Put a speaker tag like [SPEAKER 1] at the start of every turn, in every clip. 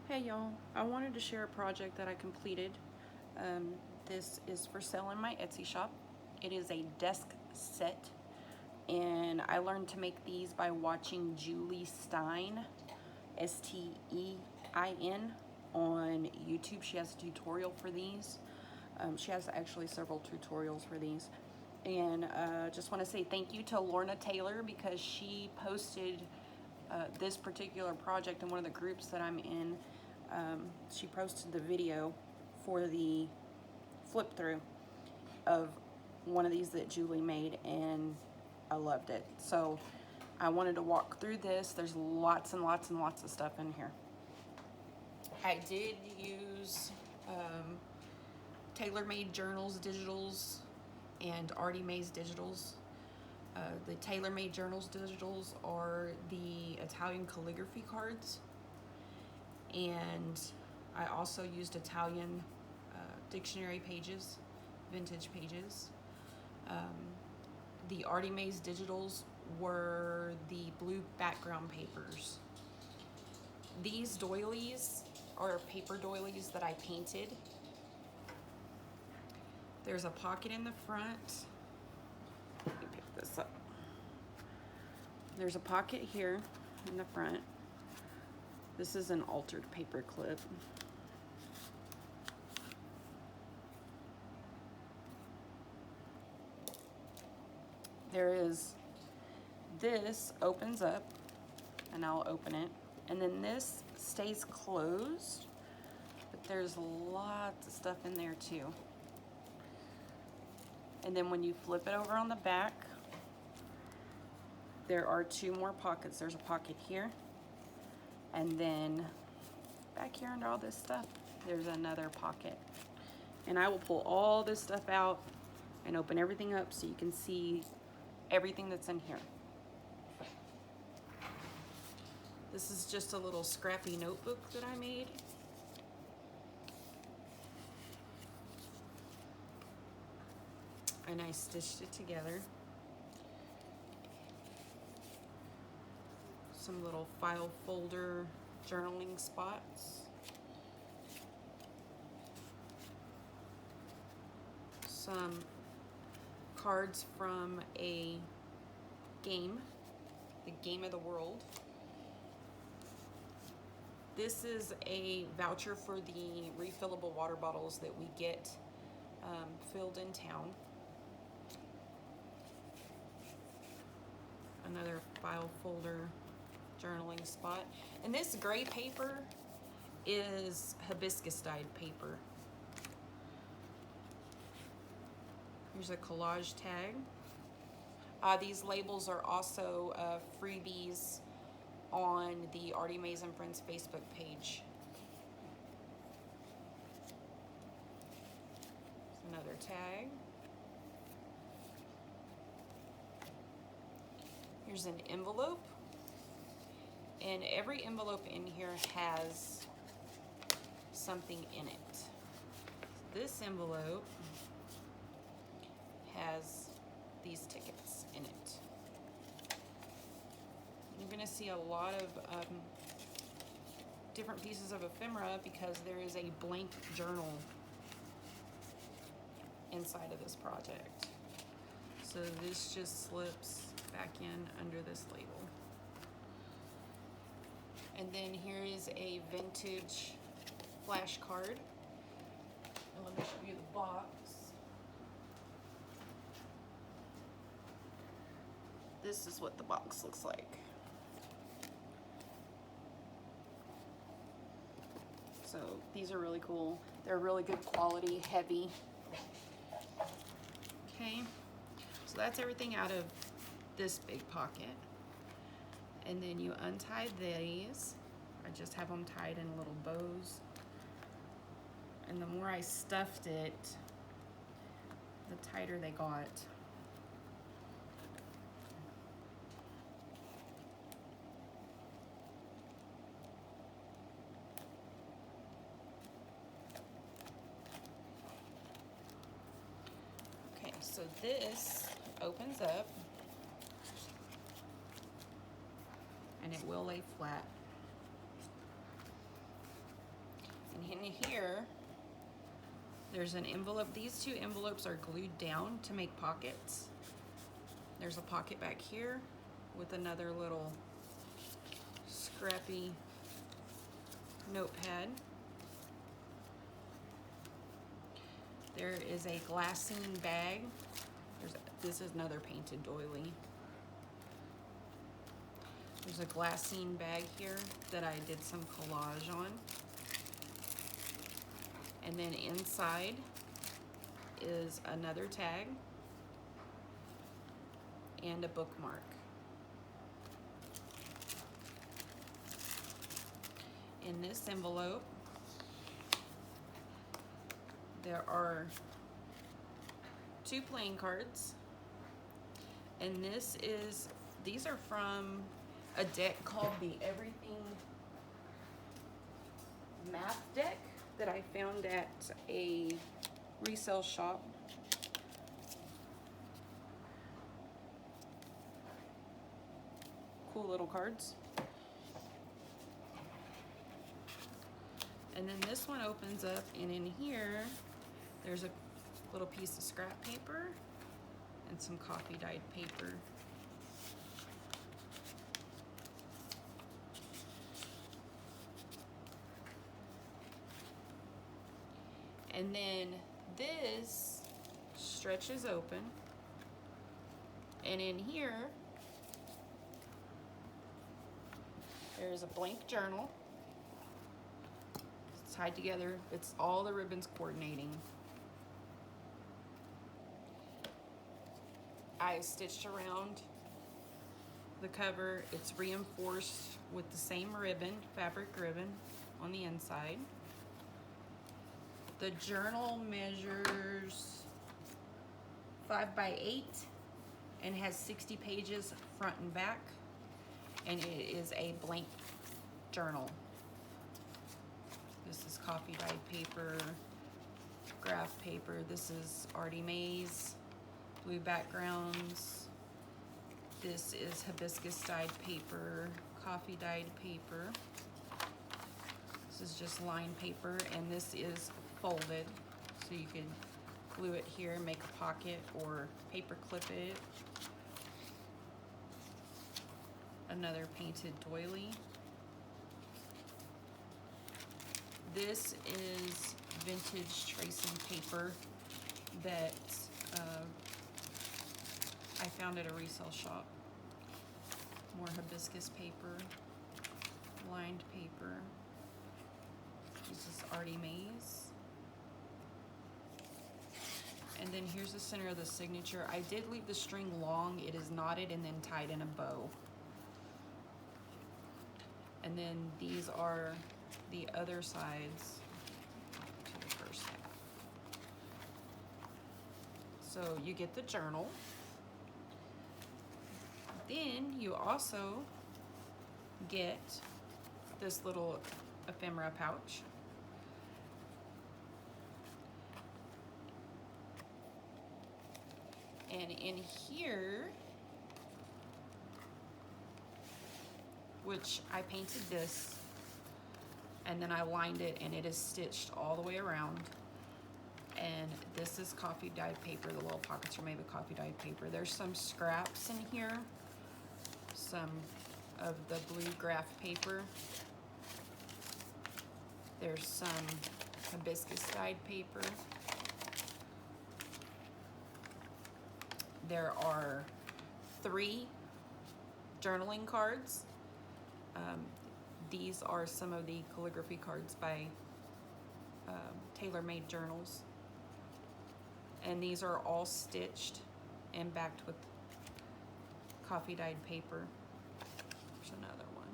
[SPEAKER 1] Hey y'all, I wanted to share a project that I completed. This is for sale in my Etsy shop. It is a desk set, and I learned to make these by watching Julie Stine, S-T-E-I-N, on YouTube. She has a tutorial for these. She has actually several tutorials for these. And just want to say thank you to Lorna Taylor because she posted this particular project in one of the groups that I'm in. She posted the video for the flip through of one of these that Julie made, and I loved it. So I wanted to walk through this. There's lots and lots and lots of stuff in here. I did use TaylorMade Journals digitals and Artymaze digitals. The TaylorMade Journals digitals are the Italian calligraphy cards, and I also used Italian dictionary pages, vintage pages. The Artymaze digitals were the blue background papers. These doilies are paper doilies that I painted. There's a pocket in the front. Let me pick this up. There's a pocket here in the front. This is an altered paper clip. This opens up, and I'll open it, and then this stays closed, but there's lots of stuff in there too. And then when you flip it over on the back, there are two more pockets. There's a pocket here, and then back here under all this stuff, there's another pocket. And I will pull all this stuff out and open everything up so you can see everything that's in here. This is just a little scrappy notebook that I made. And I stitched it together. Some little file folder journaling spots. Some cards from a game, the Game of the World. This is a voucher for the refillable water bottles that we get filled in town. Another file folder journaling spot. And this gray paper is hibiscus dyed paper. Here's a collage tag. These labels are also freebies on the Artymaze and Friends Facebook page. Another tag. Here's an envelope. And every envelope in here has something in it. This envelope has these tickets in it. You're going to see a lot of different pieces of ephemera because there is a blank journal inside of this project. So this just slips back in under this label. And then here is a vintage flash card. And let me show you the box. This is what the box looks like. So these are really cool. They're really good quality, heavy. Okay, so that's everything out of this big pocket. And then you untie these. I just have them tied in little bows. And the more I stuffed it, the tighter they got. So this opens up, and it will lay flat. here, there's an envelope. These two envelopes are glued down to make pockets. There's a pocket back here with another little scrappy notepad. There is a glassine bag. This is another painted doily. There's a glassine bag here that I did some collage on. And then inside is another tag and a bookmark. In this envelope, there are 2 playing cards. And these are from a deck called the Everything Math Deck that I found at a resale shop. Cool little cards. And then this one opens up, and in here there's a little piece of scrap paper and some coffee dyed paper. And then this stretches open, and in here there's a blank journal. It's tied together. It's all the ribbons coordinating. I stitched around the cover. It's reinforced with the same ribbon, fabric ribbon, on the inside. The journal measures 5 by 8 and has 60 pages front and back, and it is a blank journal. This is coffee dyed paper, graph paper. This is Artymaze, blue backgrounds. This is hibiscus dyed paper, coffee dyed paper. This is just lined paper, and this is folded, so you can glue it here, make a pocket, or paper clip it. Another painted doily. This is vintage tracing paper that I found at a resale shop. More hibiscus paper, lined paper. This is Artymaze. And then here's the center of the signature. I did leave the string long. It is knotted and then tied in a bow. And then these are the other sides to the first half. So you get the journal. Then you also get this little ephemera pouch. And in here, which I painted this, and then I lined it, and it is stitched all the way around. And this is coffee dyed paper. The little pockets are made with coffee dyed paper. There's some scraps in here, some of the blue graph paper. There's some hibiscus dyed paper. There are 3 journaling cards. These are some of the calligraphy cards by Tailor-Made Journals. And these are all stitched and backed with coffee dyed paper. There's another one.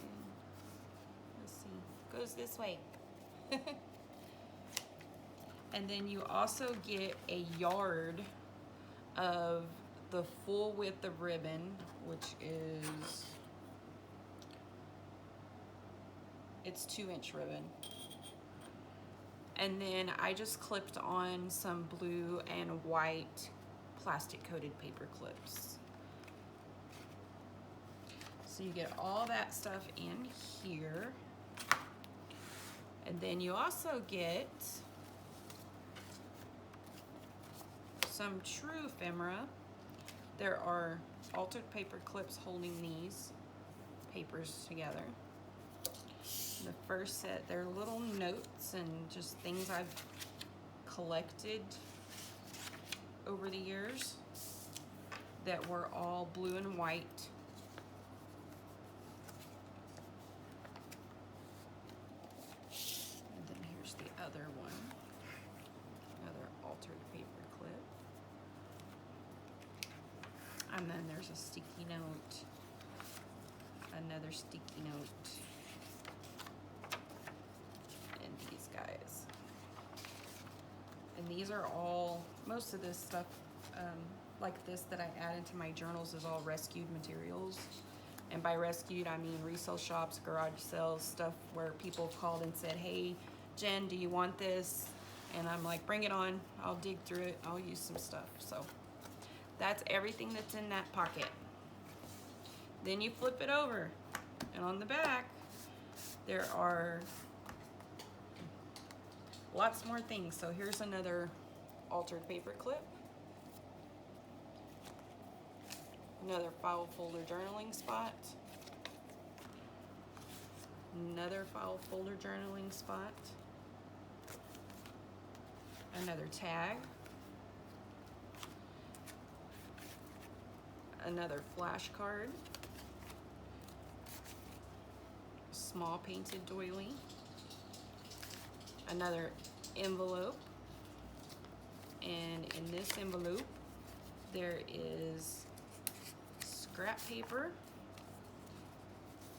[SPEAKER 1] And let's see, goes this way. And then you also get a yard of the full width of ribbon, which is, it's 2-inch ribbon. And then I just clipped on some blue and white plastic coated paper clips. So you get all that stuff in here. And then you also get some true ephemera. There are altered paper clips holding these papers together. The first set, they're little notes and just things I've collected over the years that were all blue and white. And then here's the other one, another altered paper clip. And then there's a sticky note, another sticky note, and these guys. And these are all, most of this stuff like this that I add into my journals is all rescued materials. And by rescued, I mean resale shops, garage sales, stuff where people called and said, hey, Jen, do you want this? And I'm like, bring it on. I'll dig through it. I'll use some stuff. So that's everything that's in that pocket. Then you flip it over. And on the back, there are lots more things. So here's another altered paper clip. Another file folder journaling spot. Another file folder journaling spot. Another tag. Another flashcard. Small painted doily. Another envelope. And in this envelope, there is scrap paper,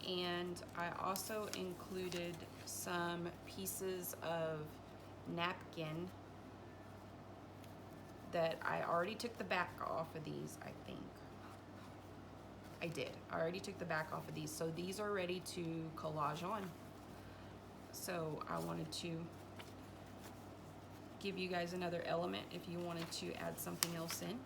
[SPEAKER 1] and I also included some pieces of napkin that I already took the back off of these, I think. I did. I already took the back off of these, so these are ready to collage on. So I wanted to give you guys another element if you wanted to add something else in.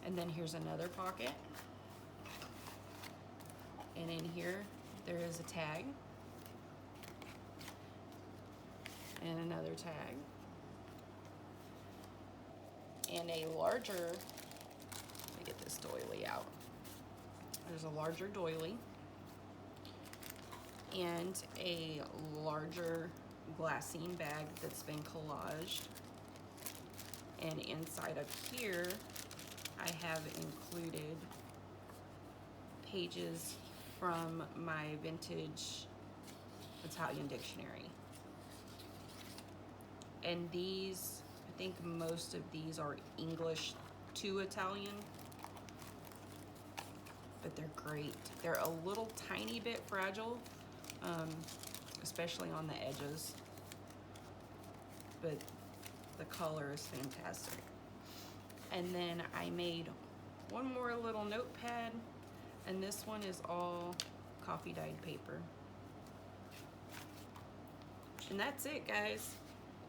[SPEAKER 1] And then here's another pocket. And in here, there is a tag. And another tag. And a larger, let me get this doily out. There's a larger doily. And a larger glassine bag that's been collaged. And inside of here, I have included pages from my vintage Italian dictionary. And these, I think most of these are English to Italian, but they're great. They're a little tiny bit fragile, especially on the edges, but the color is fantastic. And then I made one more little notepad, and this one is all coffee dyed paper. And that's it, guys.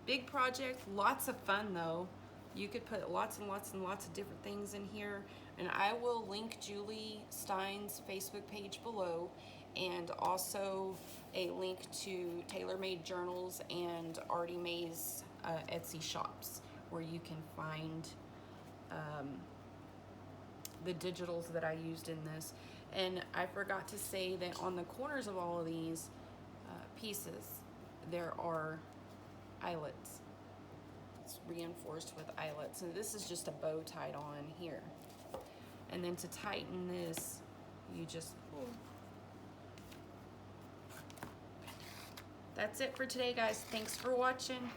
[SPEAKER 1] Big project, lots of fun though. You could put lots and lots and lots of different things in here, and I will link Julie Stine's Facebook page below, and also a link to Tailor-Made Journals and Artymaze Etsy shops where you can find the digitals that I used in this. And I forgot to say that on the corners of all of these pieces, there are eyelets. It's reinforced with eyelets. And this is just a bow tied on here. And then to tighten this, you just pull. That's it for today, guys. Thanks for watching.